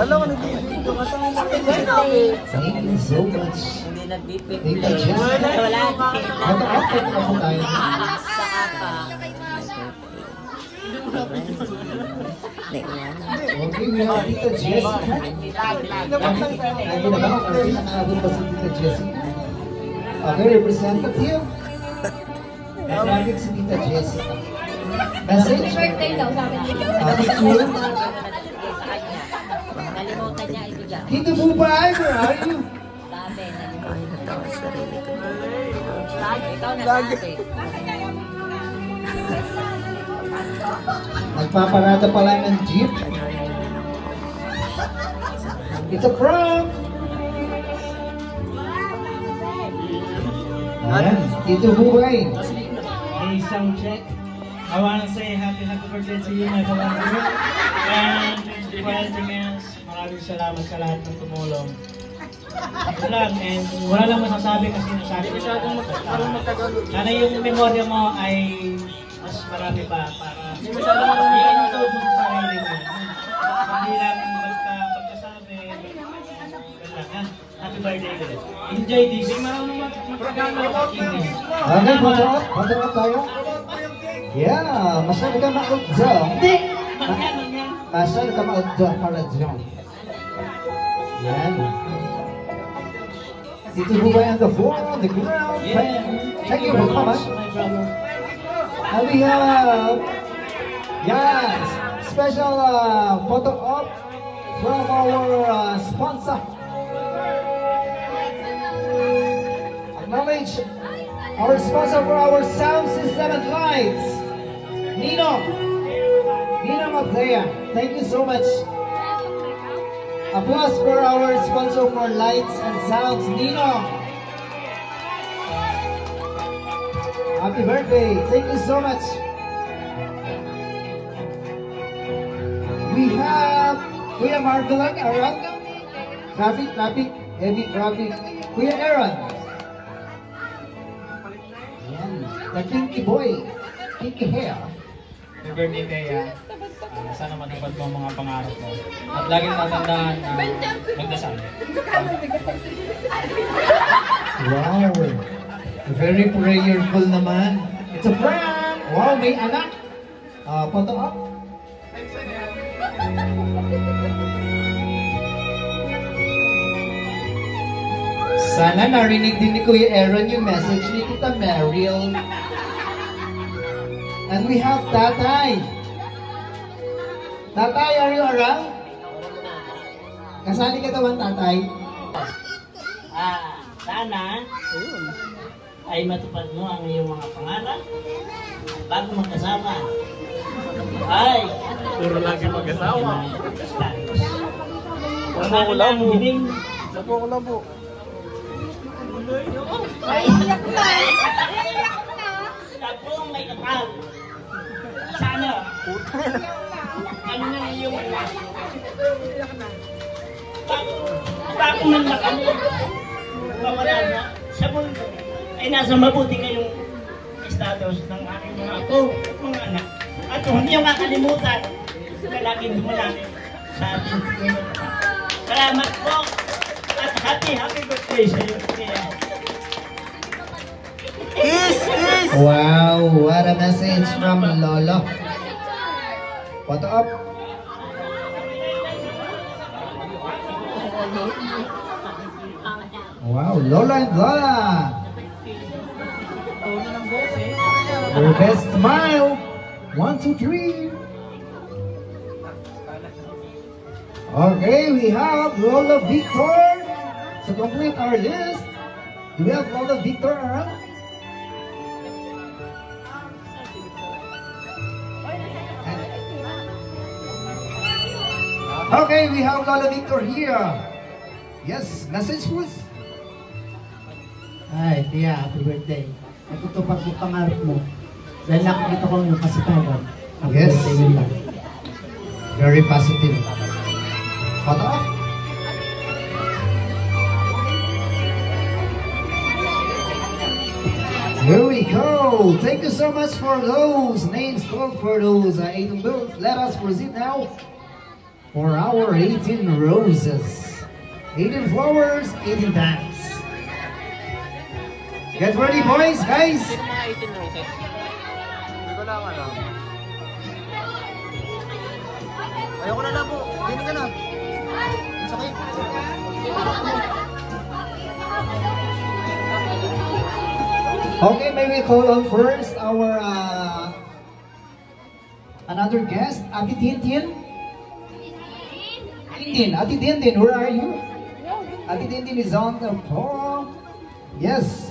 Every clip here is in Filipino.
Alam mo, nag-video ka sa Thank you so much. Hindi nag-bipip. Tita Jess. Wala. Mata-upload na po tayo. Sa apa. Okay, we have Tita Jess. Lagi na ba ang pinakaabot pa si Tita Jess? Okay, representative. Nagagit si Tita Jess. Message? Birthday daw, sabi niya. Picture? Nalimutan niya ito dyan. Tito Bubay, where are you? Sabi, nalimutan niya. Ikaw na sabi. Nagpaparada pa lang ng jeep. It's a prank! Ayan, Tito Bubay. Hey, sound check. I want to say happy birthday to you, my beloved. And for anything else, maraming salamat sa lahat ng tumulong. Ito lang, and wala lang masasabi kasi nasabi ko siya. Sana yung memorya mo ay mas marami pa para i-include mo sa sarili mo. Hindi lang pagkasabi, wala ha. Happy birthday ulit. Enjoy this. Okay, photo tayo. Yeah, masyado ka ma-outdo. Hindi! Masyado ka ma-outdo para dyan. Yan. Tito Bubay on the floor, on the ground. Thank you for coming. And we have, yes, special photo op from our sponsor. Acknowledge our sponsor for our sound system and lights, Nino Magdaya. Thank you so much. Applause for our sponsor for lights and sounds, Nino. Happy birthday. Thank you so much. We have Kuya Marvelan, Aaron. Traffic, heavy traffic. Kuya Aaron. Yan. The kinky boy. Kinky hair. Happy birthday, Kaya. Sana matupad mo ang mga pangarap mo. At laging tatandaan na magdasal. Wow. Very prayerful naman. It's a prank. Wow, may anak. Photo up. Sana narinig din ni Kuya Aaron yung message ni Tita Meryl. And we have Tatay. Tatay, are you around? Kasali ka naman, Tatay. Sana ay matupad mo ang iyong mga pangarap bago magkasama. Ay! Puro lagi mag-asawa. Ang labo. Labo ko labo. Ay, iyak na. Iyak na. Tapos may kapal. Sana. Ano na yung bago man na kami mawala na sa mundo ay nasa mabuti kayong status ng aking mga apo, mga anak. At hindi yung kakalimutan na laging dumalangin sa ating pagkakas. Salamat po at happy birthday sa iyo. Wow, what a message from Lolo. Photo up. Wow, Lola and Lola. Your best smile. 1, 2, 3. Okay, we have Lola Victor. To complete our list, do we have Lola Victor around? Okay, we have Lola Victor here. Yes, message please. Ay, Tia, happy birthday. Natutupad mo pangarap mo. Dahil nakikita ko yung kasipagan. Happy Yes. birthday yun lang. Very positive. Photo up. Here we go. Thank you so much for those names called for those 18 bills. Let us proceed now for our 18 roses. 18 flowers, 18 dance. Get ready, boys, guys. Sino mga 18 roses? Hindi ko lang alam. Ayoko na lang po. Gini ka na. Sakit. Okay, may we call on first our another guest, Ate Tintin. Tintin, Ate Tintin, where are you? Ate Tintin is on the floor. Yes.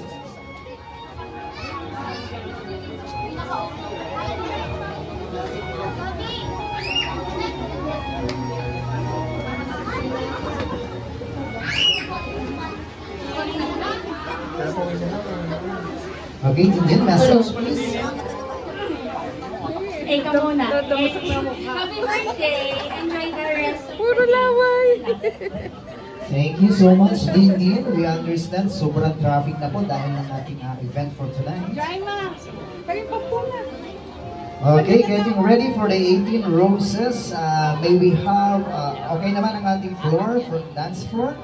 Okay, Tintin, message please. Ikaw muna. Happy birthday. Enjoy the rest. Puro laway. Thank you so much, Tintin. We understand sobrang traffic na po dahil ng ating event for tonight. Jaima, kayo pa po na. Okay, getting ready for the 18 roses. May we have, okay naman ang ating floor, for dance floor.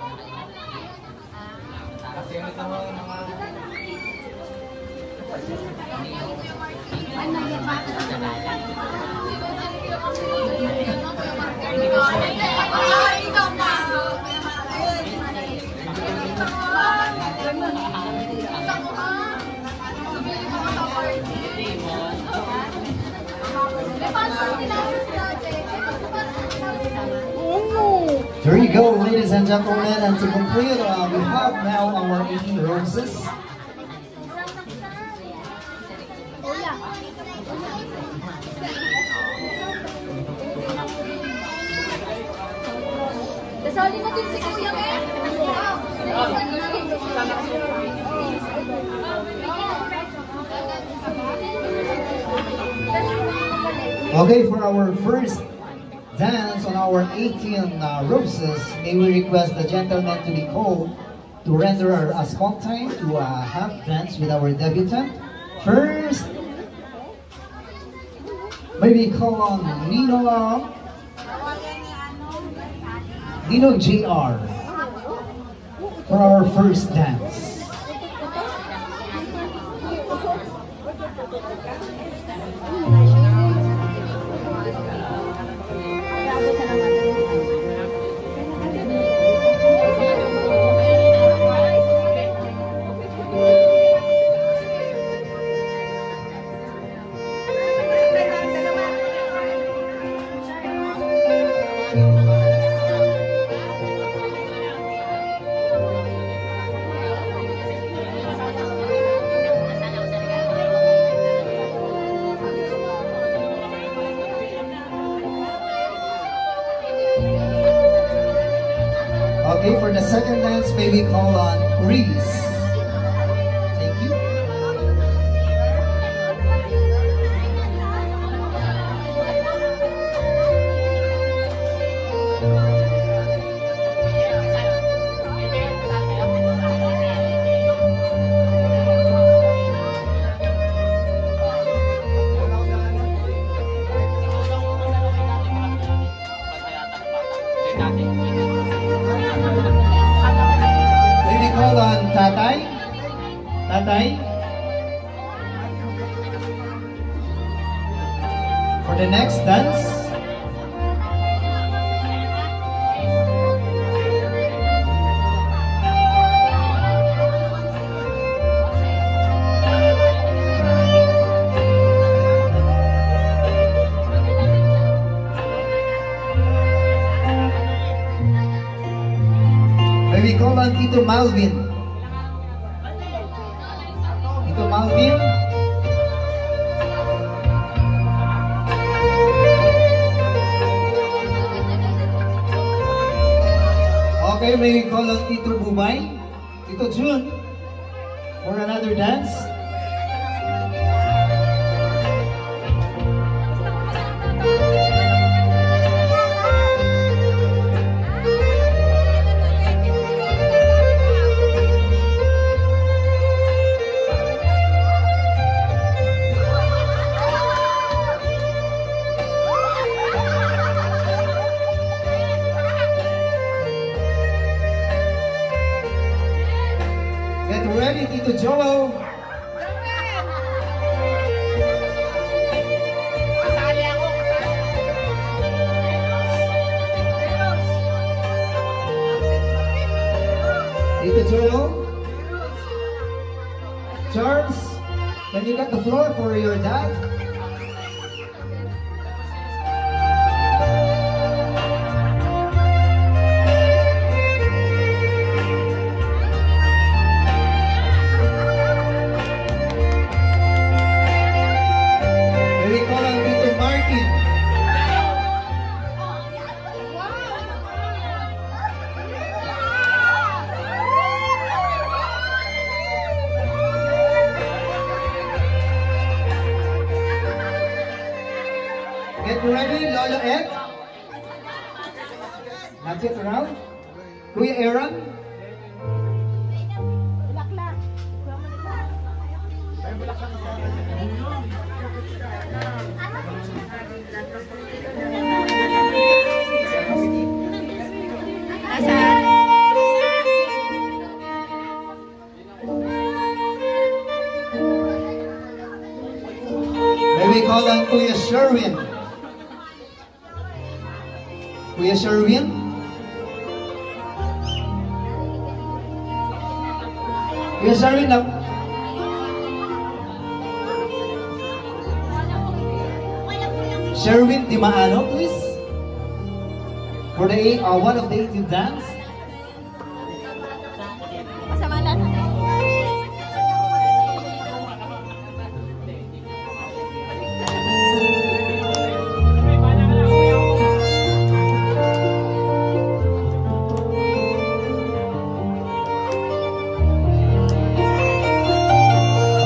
There you go, ladies and gentlemen, and to complete, we have now our 18 roses. Kasali mo din si Kuya Ken. Okay, for our first dance on our 18 roses, may we request the gentleman to be called to render a spot time to have dance with our debutant. First, maybe call on Nino JR for our first dance. Okay, for the second dance, maybe call on Reese. Thank you. Maybe call on Tatay. Tatay. For the next dance. Maybe call on Tito Malvin. Tito Malvin. Okay, maybe call on Tito Bubay. Tito Jun for another dance. ready, Tito Joel? Tito Joel? Charles, can you get the floor for your dad? May we call on Tito Martin. Get ready, Lolo Ed. Not yet around. Kuya Aaron. May we call on Kuya Sherwin. Kuya Sherwin? Kuya Sherwin lang. Sherwin Dimaano, please. For the one of the 18 dance.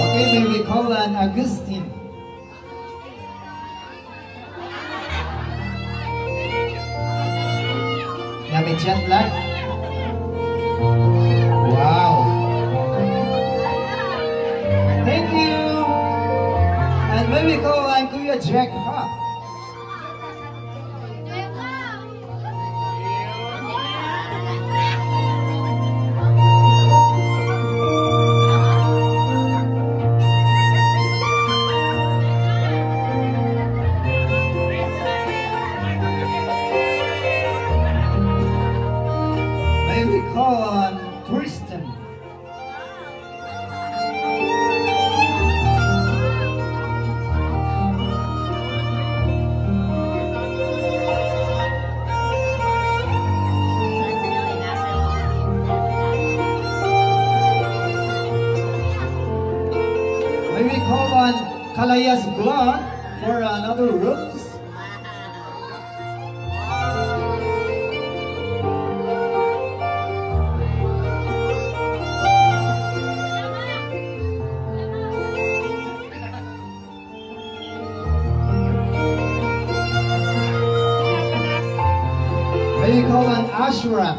Okay, may we call on Agustin. May jet lag. Wow. Thank you. And when we call on Kuya Jack Hop. May we call on Kristen. May we call on Kalayas Blanc for another rose. May we call on Ashraf.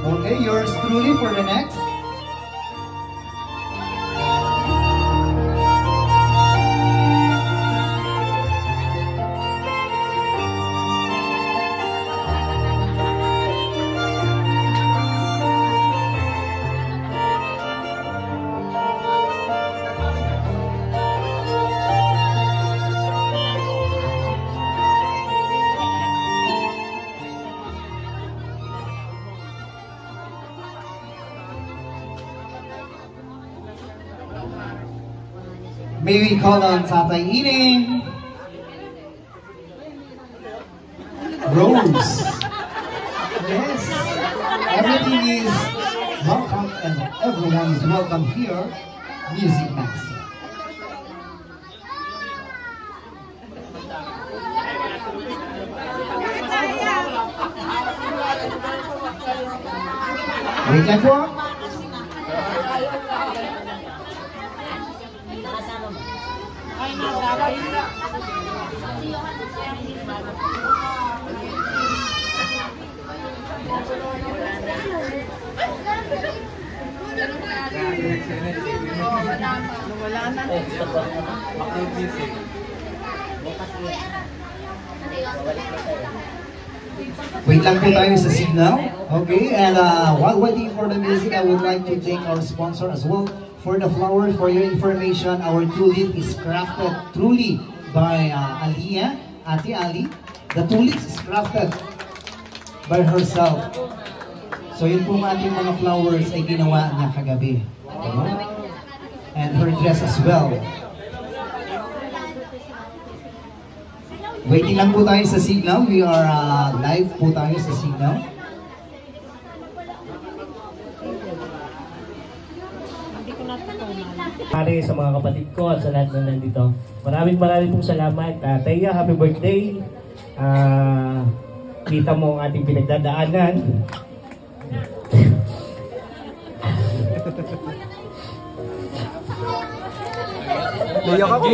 Okay, yours truly for the next. May we call on Tatay Eating. Rose. Yes. Everything is welcome and everyone is welcome here. Music Master. Wait lang po. Wait lang po tayo sa signal. Okay, and while waiting for the music, I would like to thank our sponsor as well for the flowers. For your information, our tulip is crafted truly by Aliyah, Ate Ali. The tulips is crafted by herself. So yun po ating mga flowers ay ginawa niya kagabi. And her dress as well. Waiting lang po tayo sa signal. We are live po tayo sa signal. Pare sa mga kapatid ko at sa lahat na nandito. Maraming pong salamat. Taya, happy birthday. Kita mo ang ating pinagdadaanan. Liyak ako.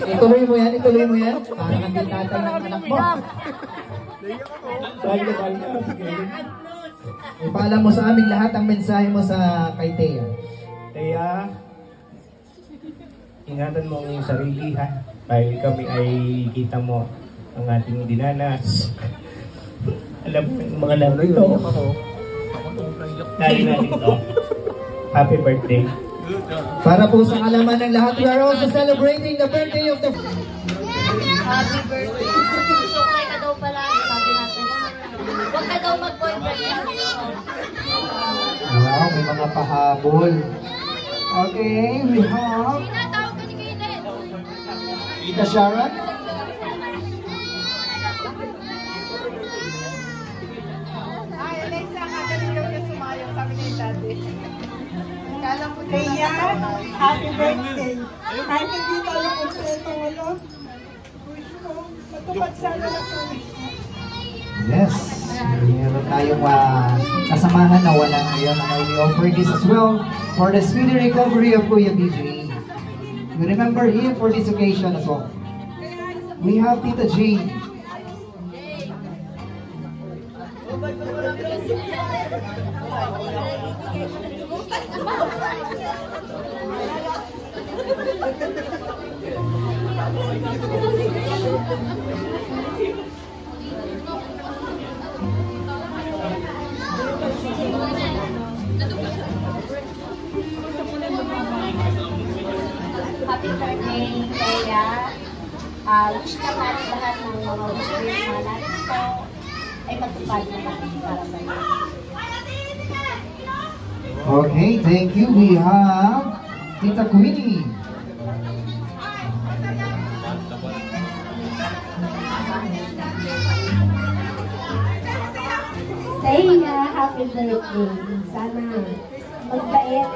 Ituloy mo yan, ituloy mo yan. Parang ang tatay ng anak mo. Ipaalam mo sa aming lahat ang mensahe mo sa kay Thea. Kaya, ingatan mo ang iyong sarili ha. Dahil kami ay kita mo ang ating dinanas. Alam mo yung mga laro ito. Dahil natin ito. Happy birthday. Para po sa kalaman ng lahat, we are also celebrating the birthday of the... Happy birthday. Sukay ka daw pala. Sabi natin. Huwag ka daw mag-boyfriend. Wow, may mga pahabol. Okay, we have... Tinatawag ka ni Kaden. Ika Sharon. Ay, Alexa, kagaling daw niya sumayaw. Sabi ni Daddy. Kala ko Kaya, happy birthday. Kahit hindi tayo kompleto ngayon. Wish ko, matupad sana na po. Yes, meron tayong kasamahan na wala ngayon. And we offer this as well for the speedy recovery of Kuya BJ. We remember him for this occasion as well. We have Tita Jane. Happy birthday, Kaya. Wish ka natin lahat ng mga wishes na natin ito ay matupad na natin para sa iyo. Okay, thank you. We have Tita Queenie. Kaya, happy birthday. Sana magbait,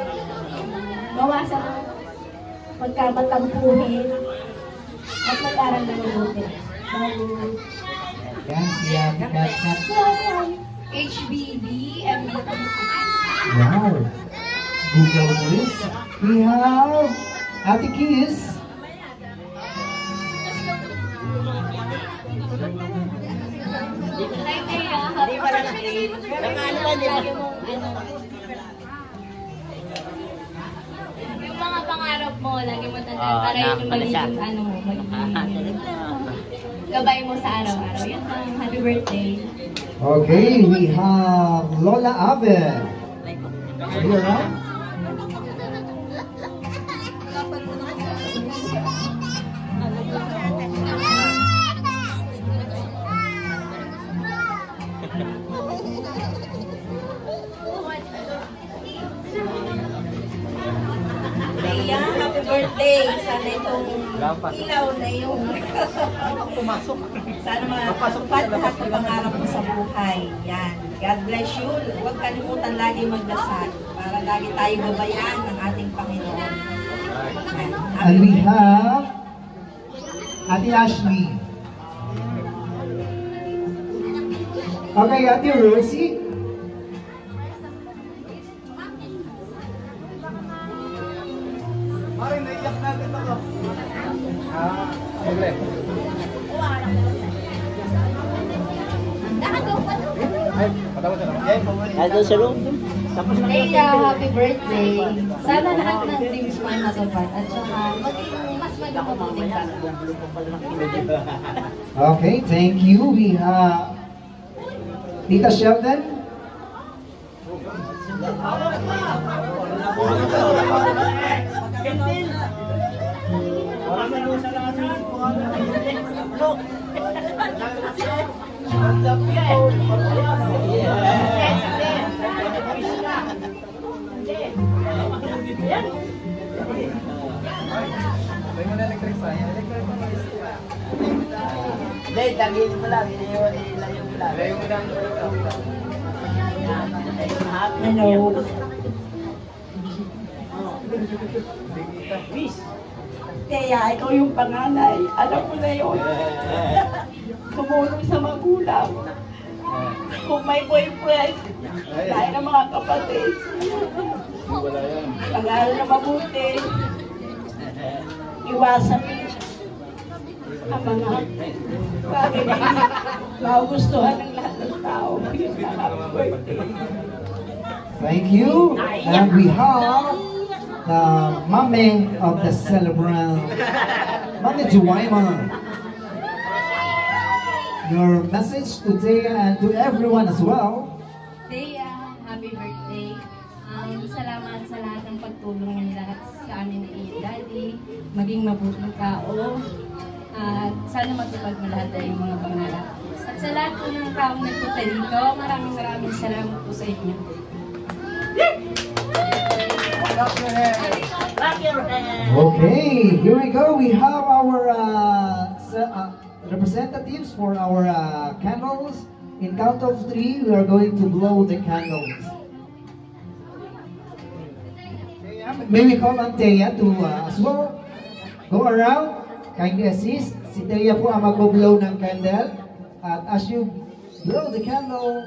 bawasan ang pagkamatampuhin at mag-aral ng mabuti. Yan, si Ate Kat. HBD, MVP. Wow. Google Quiz. We have Ate Kiss. Hindi pala lagi mong yung mga pangarap mo, lagi mo tandaan para yun yung magiging magiging gabay mo sa araw-araw. Yan lang, happy birthday. Okay, we have Lola Abel. Are you around? Kaya, happy birthday. Sana itong ilaw na yung Pumasok. sana matupad lahat ng pangarap mo sa buhay. Yan. God bless you. Huwag kalimutan lagi magdasal para lagi tayo gabayan ng ating Panginoon. Yan. And we have Ate Ashley. Okay, Ate Rosie. Ay, naiyak na agad ako. Okay. Ay, patawad na naman. Ay, Nandun sa loob. Tapos na Leia, happy birthday. Sana lahat ng dreams mo ay matupad. At saka, mas maging mabuting ka. Okay, thank you. We have Tita Sheldon. Hindi, tagilin mo lang. Ilayo mo lang. Hello. Kaya ikaw yung panganay. Alam mo na yun. Tumulong sa magulang. Kung may boyfriend, tayo ng mga kapatid. Pag-aaral na mabuti. Iwasan ang mga bagay na magugustuhan ng lahat ng tao. Happy birthday. Thank you. And we have the mommy of the celebrant, Mommy Juwaima. Your message to Thea and to everyone as well. Leia, happy birthday. Salamat sa lahat ng pagtulong ng lahat sa amin ni iyong daddy. Maging mabuting tao. At sana matupad mo lahat ng mga pangarap. At sa lahat po ng taong nagpunta dito, maraming salamat po sa inyo. Okay, here we go. We have our representatives for our candles. In count of 3, we are going to blow the candles. May we call on Thea to as well go around. Kindly assist. Si Thea po ang mag-blow ng candle. At as you blow the candle,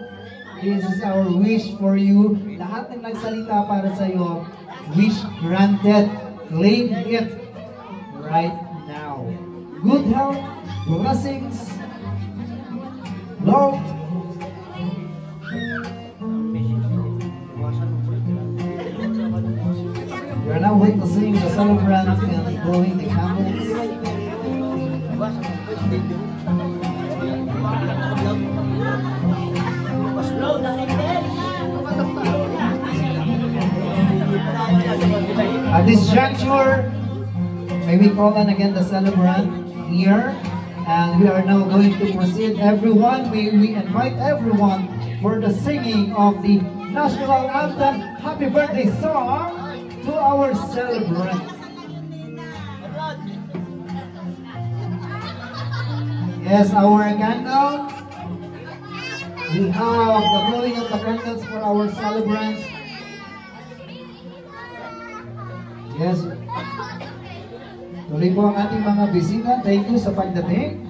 this is our wish for you. Lahat ng nagsalita para sa iyo, wish granted. Claim it right now. Good health, blessings, Lord. We are now witnessing the celebrant and blowing the candles. At this juncture, may we call on again the celebrant here, and we are now going to proceed. Everyone, may we invite everyone for the singing of the national anthem, Happy Birthday song to our celebrant. Yes, our candle. We have the blowing of the candles for our celebrants. Yes. Tuloy po ang ating mga bisita. Thank you sa pagdating.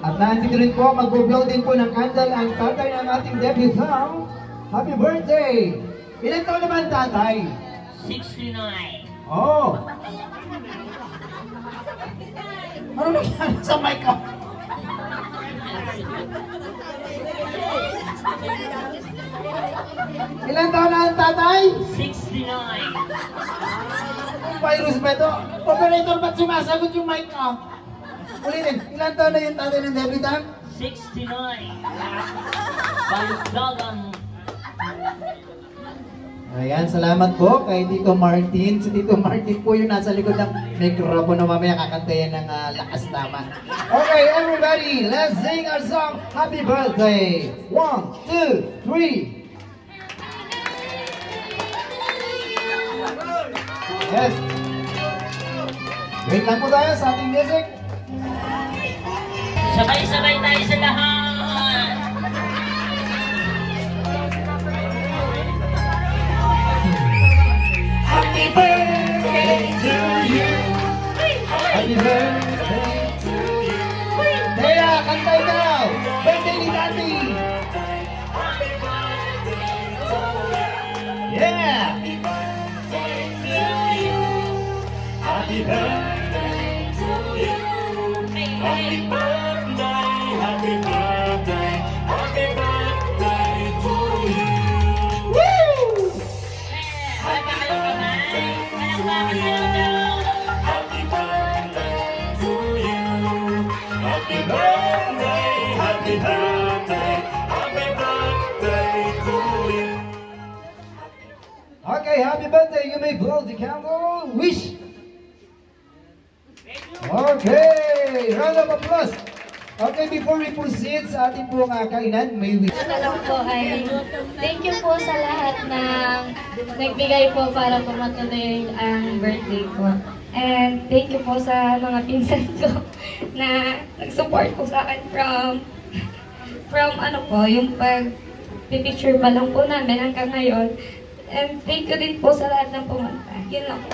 At nandito rin po, mag-blow din po ng candle ang tatay ng ating debutant. Happy birthday! Ilan taon naman tatay? 69. Oh! Ano nangyari sa mic ko? Ilan taon na ang tatay? 69. Virus ba ito? Operator, ba't sumasagot yung mic ko? Ulitin, ilan taon na yung tatay ng debutant? 69. Balidagan. Ayan, salamat po kay Tito Martin. Si Tito Martin po yung nasa likod ng mikropono, mamaya kakantayan ng lakas naman. Okay, everybody, let's sing our song, Happy Birthday! 1, 2, 3. Yes. Wait lang po tayo sa ating music. Sabay-sabay tayo sa lahat. Happy birthday to you. Happy birthday to you. Thea, kantay daw. Birthday ni Daddy. Yeah. Happy birthday to you. Happy birthday, happy birthday, happy birthday to you. Happy birthday, happy birthday, happy birthday to you. Okay, happy birthday. You may blow the candle. Wish. Okay, round of applause. Okay, before we proceed sa ating pong kainan, may wish. Ano lang po ay thank you po sa lahat ng nagbigay po para po matuloy ang birthday ko. And thank you po sa mga pinsan ko na nag-support po sa akin from ano po, yung pag-picture pa lang po namin hanggang ngayon. And thank you din po sa lahat ng pumunta. Yun lang po.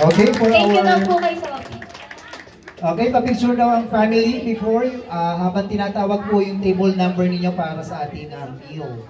Okay, for Thank you our... lang po kay Sophie. Okay, pa-picture daw ang family before habang tinatawag po yung table number ninyo para sa ating meal.